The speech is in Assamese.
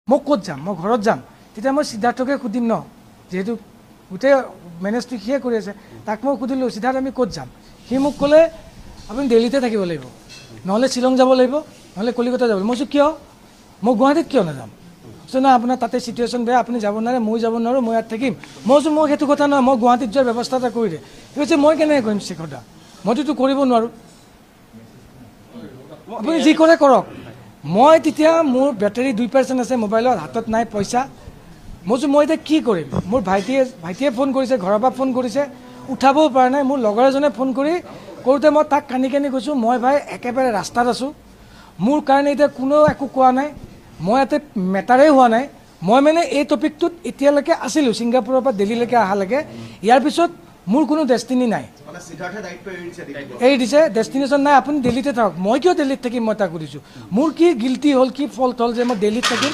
মই ক'ত যাম মই ঘৰত যাম তেতিয়া মই সিদ্ধাৰ্থকে সুধিম ন যেহেতু গোটেই মেনেজটো সিয়ে কৰি আছে তাক মই সুধিলোঁ সিদ্ধাৰ্থ আমি ক'ত যাম সি মোক ক'লে আপুনি দিল্লীতে থাকিব লাগিব নহ'লে শ্বিলং যাব লাগিব নহ'লে কলিকতা যাব লাগিব মই কৈছোঁ কিয় মই গুৱাহাটীত কিয় নাযাম কৈছোঁ না আপোনাৰ তাতে চিটুৱেশ্যন বেয়া আপুনি যাব নোৱাৰে মই যাব নোৱাৰোঁ মই ইয়াত থাকিম মই কৈছোঁ মই সেইটো কথা নহয় মই গুৱাহাটীত যোৱাৰ ব্যৱস্থা এটা কৰি দিয়ে সি কৈছে মই কেনেকৈ কৰিম শেখৰ মইতো কৰিব নোৱাৰোঁ আপুনি যি কৰে কৰক মই তেতিয়া মোৰ বেটাৰী 2% আছে মোবাইলত হাতত নাই পইচা মই কৈছোঁ মই এতিয়া কি কৰিম মোৰ ভাইটিয়ে ফোন কৰিছে ঘৰৰ পৰা ফোন কৰিছে উঠাবও পৰা নাই মোৰ লগৰ এজনে ফোন কৰোঁতে মই তাক কানি কৈছোঁ মই ভাই একেবাৰে ৰাস্তাত আছোঁ মোৰ কাৰণে এতিয়া কোনেও একো কোৱা নাই মই ইয়াতে মেটাৰেই হোৱা নাই মই মানে এই টপিকটোত এতিয়ালৈকে আছিলোঁ ছিংগাপুৰৰ পৰা দিল্লীলৈকে অহালৈকে ইয়াৰ পিছত মোৰ কোনো ডেষ্টিনি নাই এৰি দিছে ডেষ্টিনেশ্যন নাই আপুনি দিল্লীতে থাকক মই কিয় দিল্লীত থাকিম মই তাক সুধিছোঁ মোৰ কি গিল্টি হ'ল কি ফল্ট হ'ল যে মই দিল্লীত থাকিম